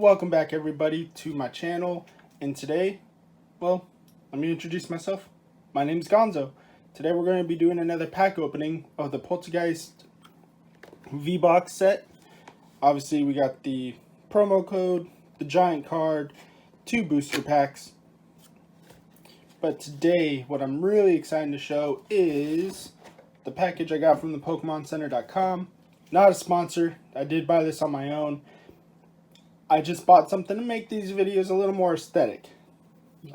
Welcome back everybody to my channel, and today, well, let me introduce myself. My name is Gonzo. Today we're going to be doing another pack opening of the Poltergeist V-Box set. Obviously we got the promo code, the giant card, 2 booster packs. But today what I'm really excited to show is the package I got from the PokemonCenter.com. Not a sponsor, I did buy this on my own. I just bought something to make these videos a little more aesthetic.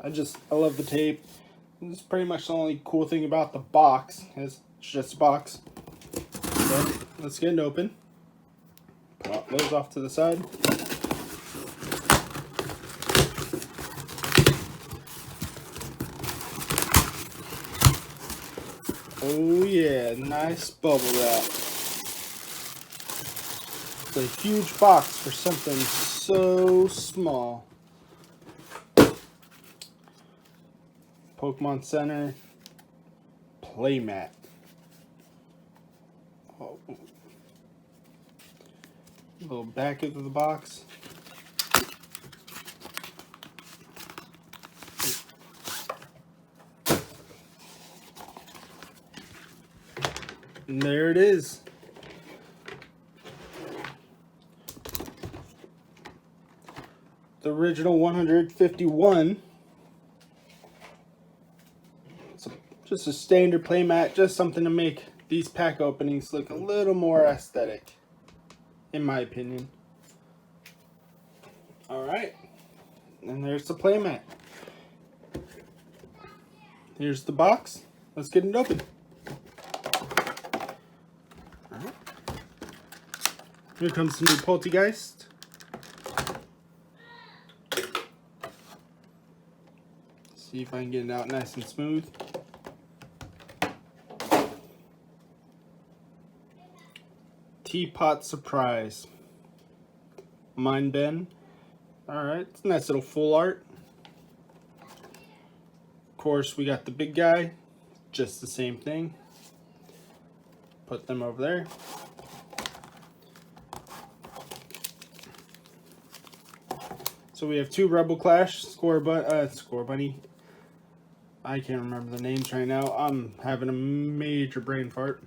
I love the tape. This is pretty much the only cool thing about the box. It's just a box. So let's get it open. Put those off to the side. Oh yeah, nice bubble wrap. It's a huge box for something so small. Pokemon Center playmat. Oh. Little back of the box. And there it is. The original 151. It's just a standard playmat, just something to make these pack openings look a little more aesthetic, in my opinion. Alright, and there's the playmat. Here's the box. Let's get it open. Alright. Here comes the new Poltergeist. See if I can get it out nice and smooth. Teapot Surprise. Mind Ben. Alright, it's a nice little full art. Of course, we got the big guy. Just the same thing. Put them over there. So we have 2 Rebel Clash, Score Bunny. I can't remember the names right now. I'm having a major brain fart.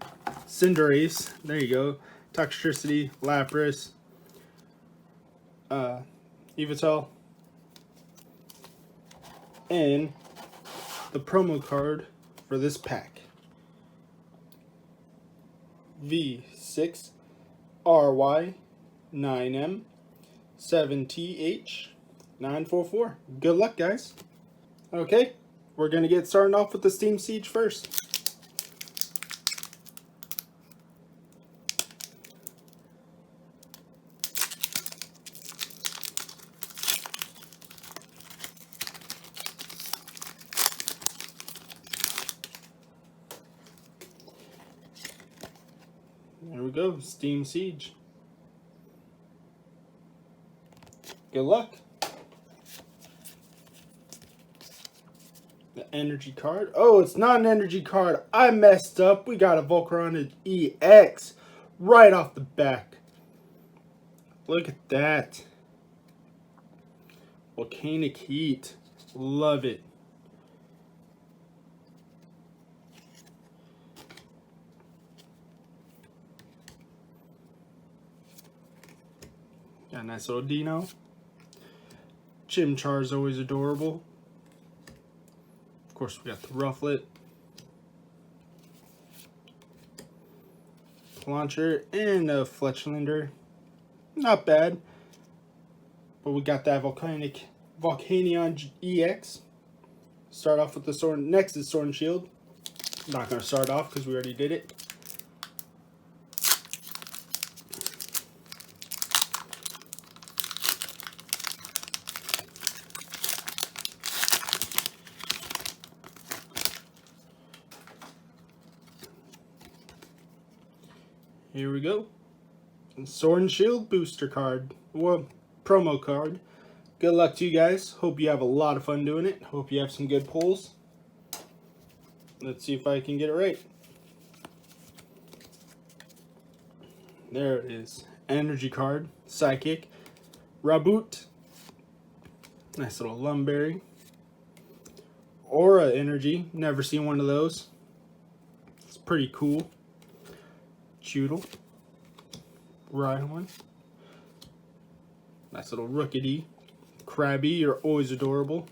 Cinderace, there you go. Toxtricity, Lapras, Yveltal, and the promo card for this pack. V6 RY 9M 7TH 944. Good luck, guys. Okay, we're going to get started off with the Steam Siege first. There we go, Steam Siege. Good luck. The energy card. Oh, it's not an energy card. I messed up. We got a Volcarona EX right off the back. Look at that. Volcanic Heat. Love it. Got a nice little Dino. Chimchar is always adorable. Of course, we got the Rufflet, Launcher, and a Fletchlander. Not bad. But we got that Volcanion EX. Start off with the Sword. Next is Sword and Shield. I'm not going to start off because we already did it. Here we go. Sword and Shield booster card. Well, promo card. Good luck to you guys. Hope you have a lot of fun doing it. Hope you have some good pulls. Let's see if I can get it right. There it is. Energy card. Psychic. Raboot. Nice little Lumberry. Aura Energy. Never seen one of those. It's pretty cool. Choodle. Rhyhorn. Nice little Rookidee. Krabby, you're always adorable.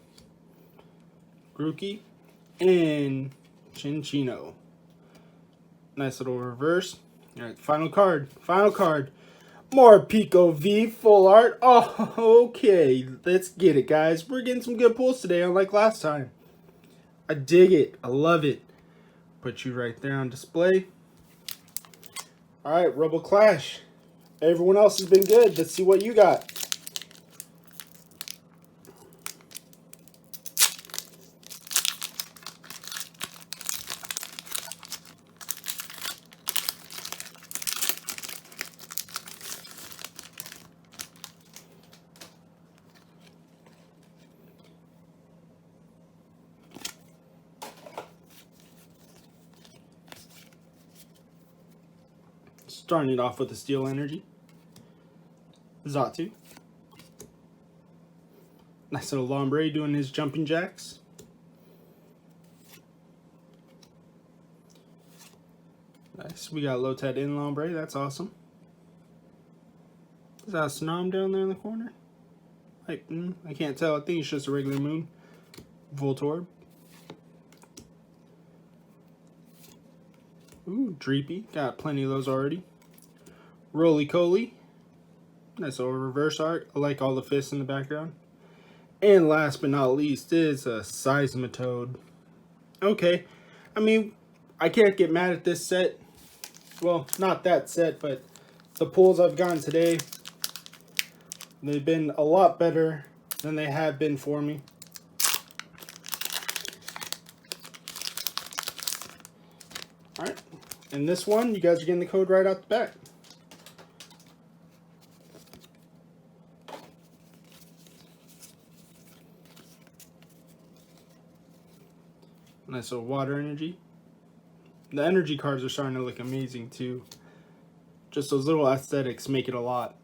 Grookey. And Chinchino. Nice little reverse. Alright, final card. Final card. More Pico V full art. Oh, okay. Let's get it, guys. We're getting some good pulls today, unlike last time. I dig it. I love it. Put you right there on display. Alright, Rebel Clash. Everyone else has been good. Let's see what you got. Starting it off with the Steel Energy. Xatu. Nice little Lombre doing his jumping jacks. Nice. We got Lotad in Lombre. That's awesome. Is that a Snom down there in the corner? Like, I can't tell. I think it's just a regular moon. Voltorb. Ooh, Dreepy. Got plenty of those already. Roly-Coly. Nice little reverse art. I like all the fists in the background. And last but not least is a Seismitoad. Okay. I mean, I can't get mad at this set. Well, not that set, but the pulls I've gotten today, they've been a lot better than they have been for me. Alright. And this one, you guys are getting the code right out the back. Nice little Water Energy. The energy cards are starting to look amazing too. Just those little aesthetics make it a lot.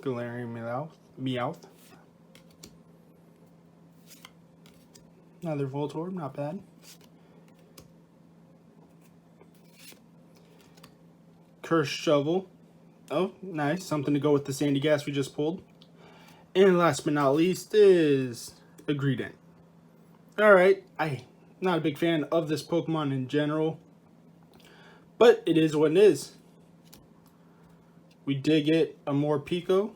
Galarian Meowth. Another Voltorb, not bad. Cursed Shovel. Oh, nice. Something to go with the Sandy Gas we just pulled. And last but not least is a Greedent. Alright, I'm not a big fan of this Pokemon in general, but it is what it is. We did get a Morpeko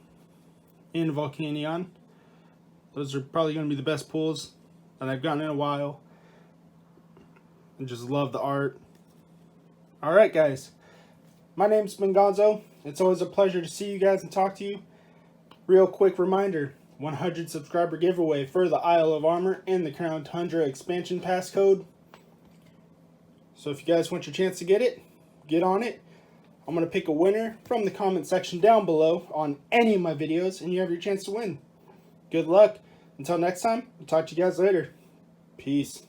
and Volcanion. Those are probably going to be the best pulls that I've gotten in a while. I just love the art. Alright guys, my name's been Gonzo. It's always a pleasure to see you guys and talk to you. Real quick reminder, 100 subscriber giveaway for the Isle of Armor and the Crown Tundra expansion pass code. So if you guys want your chance to get it, get on it. I'm going to pick a winner from the comment section down below on any of my videos, and you have your chance to win. Good luck. Until next time, I'll talk to you guys later. Peace.